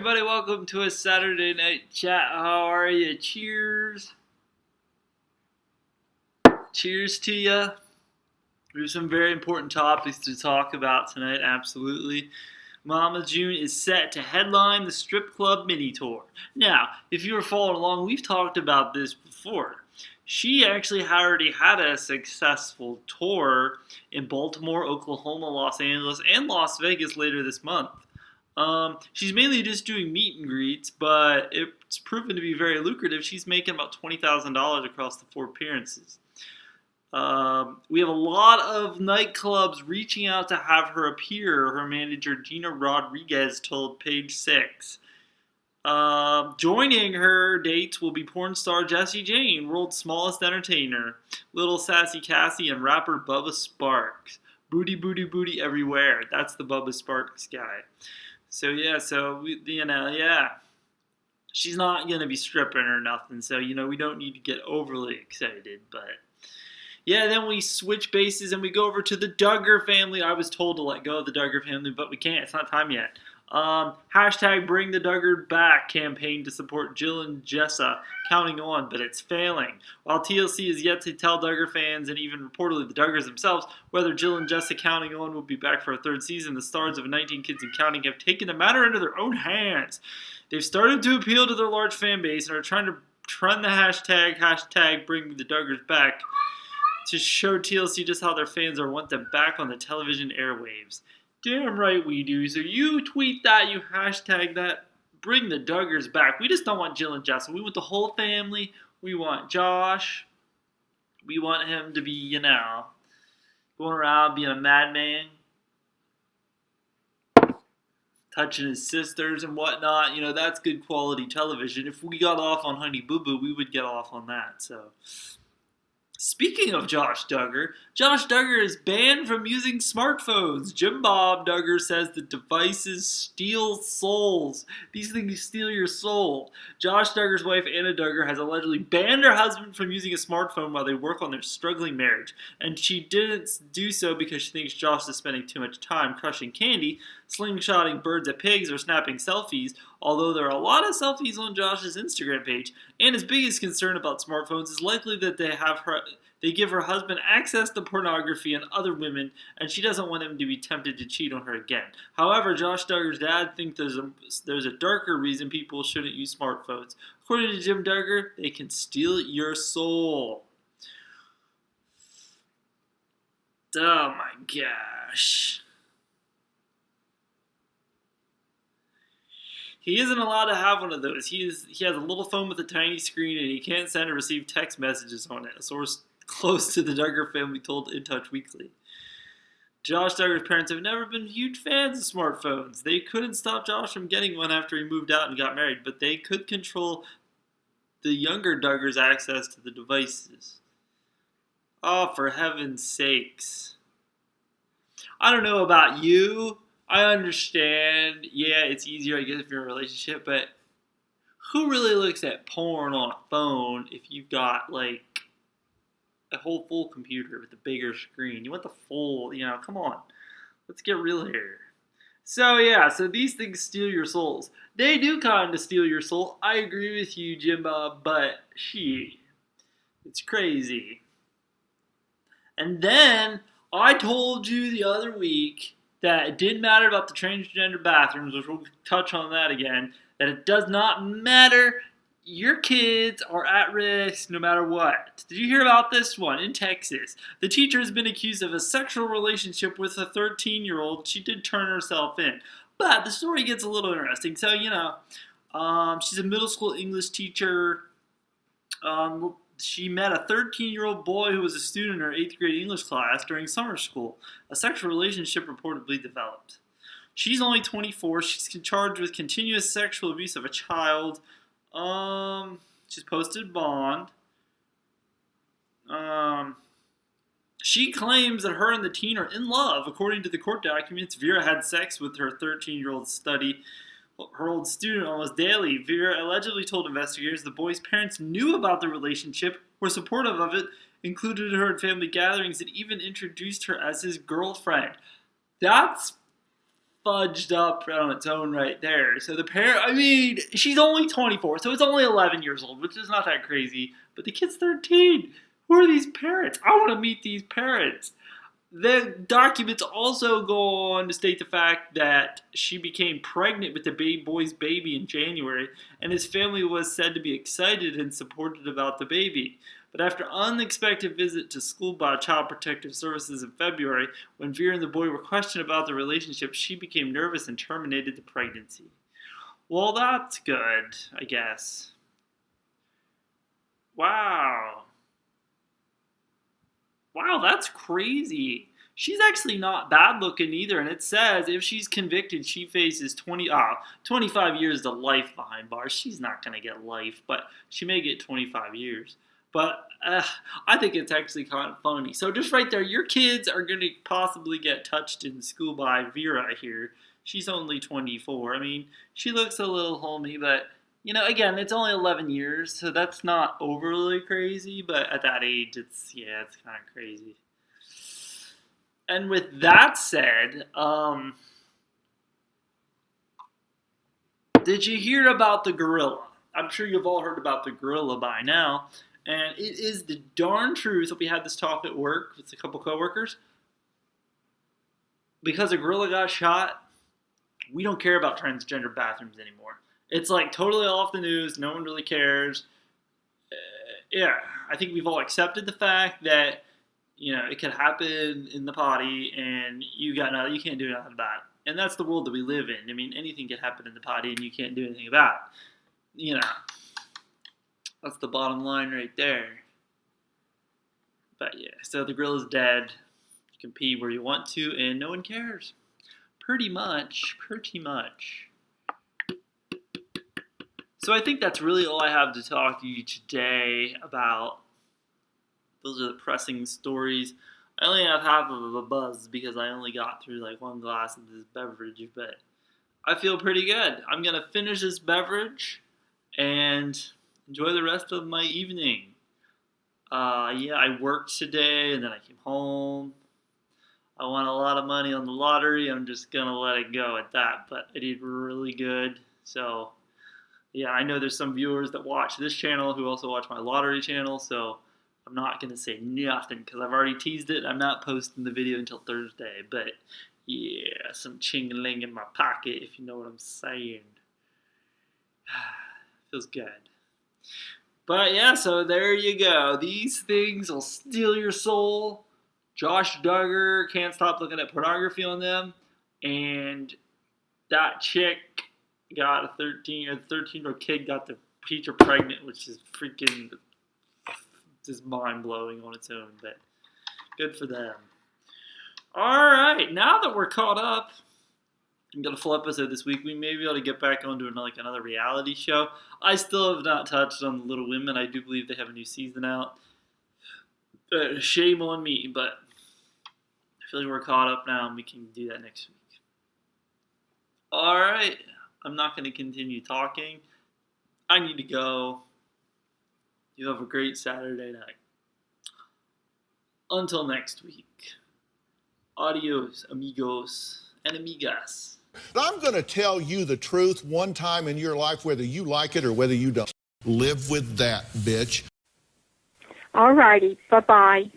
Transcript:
everybody, welcome to a Saturday night chat. How are you? Cheers. Cheers to you. We have some very important topics to talk about tonight, absolutely. Mama June is set to headline the Strip Club Mini Tour. Now, if you were following along, we've talked about this before. She actually already had a successful tour in Baltimore, Oklahoma, Los Angeles, and Las Vegas later this month. She's mainly just doing meet and greets, but it's proven to be very lucrative. She's making about $20,000 across the 4 appearances. We have a lot of nightclubs reaching out to have her appear, her manager Gina Rodriguez told Page 6. Joining her dates will be porn star Jessie Jane, world's smallest entertainer, Little Sassy Cassie, and rapper Bubba Sparxxx. Booty, booty, booty everywhere. That's the Bubba Sparxxx guy. So she's not going to be stripping or nothing, so, we don't need to get overly excited, but, yeah, then we switch bases and we go over to the Duggar family. I was told to let go of the Duggar family, but we can't. It's not time yet. Hashtag Bring the Duggar Back campaign to support Jill and Jessa counting on, but it's failing. While TLC is yet to tell Duggar fans and even reportedly the Duggars themselves whether Jill and Jessa counting on will be back for a 3rd season, the stars of 19 Kids and Counting have taken the matter into their own hands. They've started to appeal to their large fan base and are trying to trend the hashtag Bring the Duggars Back to show TLC just how their fans are want them back on the television airwaves. Damn right we do. So you tweet that, you hashtag that, bring the Duggars back. We just don't want Jill and Jessa. We want the whole family. We want Josh. We want him to be, going around being a madman, touching his sisters and whatnot. That's good quality television. If we got off on Honey Boo Boo, we would get off on that. So, speaking of Josh Duggar is banned from using smartphones. Jim Bob Duggar says the devices steal souls. These things steal your soul. Josh Duggar's wife, Anna Duggar, has allegedly banned her husband from using a smartphone while they work on their struggling marriage. And she didn't do so because she thinks Josh is spending too much time crushing candy, slingshotting birds at pigs, or snapping selfies, although there are a lot of selfies on Josh's Instagram page. Anna's biggest concern about smartphones is likely that they give her husband access to pornography and other women, and she doesn't want him to be tempted to cheat on her again. However, Josh Duggar's dad thinks there's a darker reason people shouldn't use smartphones. According to Jim Duggar, they can steal your soul. Oh my gosh. He isn't allowed to have one of those. He has a little phone with a tiny screen, and he can't send or receive text messages on it, a source close to the Duggar family told In Touch Weekly. Josh Duggar's parents have never been huge fans of smartphones. They couldn't stop Josh from getting one after he moved out and got married, but they could control the younger Duggar's access to the devices. Oh, for heaven's sakes. I don't know about you. I understand, it's easier, I guess, if you're in a relationship, but who really looks at porn on a phone if you've got, a whole full computer with a bigger screen? You want the full, come on. Let's get real here. So these things steal your souls. They do kind of steal your soul. I agree with you, Jim Bob, but it's crazy. And then, I told you the other week that it didn't matter about the transgender bathrooms, which we'll touch on that again, that it does not matter. Your kids are at risk no matter what. Did you hear about this one in Texas? The teacher has been accused of a sexual relationship with a 13-year-old. She did turn herself in. But the story gets a little interesting. So, she's a middle school English teacher. She met a 13-year-old boy who was a student in her 8th grade English class during summer school. A sexual relationship reportedly developed. She's only 24. She's charged with continuous sexual abuse of a child. She's posted bond. She claims that her and the teen are in love. According to the court documents, Vera had sex with her 13-year-old her old student almost daily. Vera allegedly told investigators the boy's parents knew about the relationship, were supportive of it, included her at family gatherings, and even introduced her as his girlfriend. That's fudged up on its own right there. So the parent, I mean, she's only 24, so it's only 11 years old, which is not that crazy. But the kid's 13. Who are these parents? I want to meet these parents. The documents also go on to state the fact that she became pregnant with the boy's baby in January, and his family was said to be excited and supportive about the baby. But after an unexpected visit to school by Child Protective Services in February, when Vera and the boy were questioned about the relationship, she became nervous and terminated the pregnancy. Well, that's good, I guess. Wow. Wow, that's crazy. She's actually not bad looking either, and it says if she's convicted, she faces 25 years to life behind bars. She's not going to get life, but she may get 25 years. But I think it's actually kind of funny. So just right there, your kids are going to possibly get touched in school by Vera here. She's only 24. I mean, she looks a little homey, but, you know, again, it's only 11 years, so that's not overly crazy. But at that age, it's kind of crazy. And with that said, did you hear about the gorilla? I'm sure you've all heard about the gorilla by now. And it is the darn truth. We had this talk at work with a couple coworkers. Because a gorilla got shot, we don't care about transgender bathrooms anymore. It's like totally off the news. No one really cares. Yeah, I think we've all accepted the fact that, you know, it could happen in the potty, and you can't do nothing about it. And that's the world that we live in. I mean, anything could happen in the potty, and you can't do anything about it. You know. That's the bottom line right there. But yeah, so the gorilla's dead. You can pee where you want to, and no one cares. Pretty much. So I think that's really all I have to talk to you today about. Those are the pressing stories. I only have half of a buzz because I only got through like one glass of this beverage, but I feel pretty good. I'm going to finish this beverage and enjoy the rest of my evening. I worked today and then I came home. I won a lot of money on the lottery. I'm just going to let it go at that, but I did really good. So, yeah, I know there's some viewers that watch this channel who also watch my lottery channel, so I'm not going to say nothing because I've already teased it. I'm not posting the video until Thursday, but yeah, some ching-a-ling in my pocket, if you know what I'm saying. Feels good. But yeah, so there you go. These things will steal your soul. Josh Duggar can't stop looking at pornography on them. And that chick got a 13-year-old kid got the teacher pregnant, which is freaking just mind-blowing on its own. But good for them. Alright, now that we're caught up, I'm got a full episode this week. We may be able to get back onto another reality show. I still have not touched on the Little Women. I do believe they have a new season out. Shame on me, but I feel like we're caught up now and we can do that next week. Alright, I'm not going to continue talking. I need to go. You have a great Saturday night. Until next week. Adios, amigos and amigas. I'm going to tell you the truth one time in your life, whether you like it or whether you don't. Live with that, bitch. All righty. Bye-bye.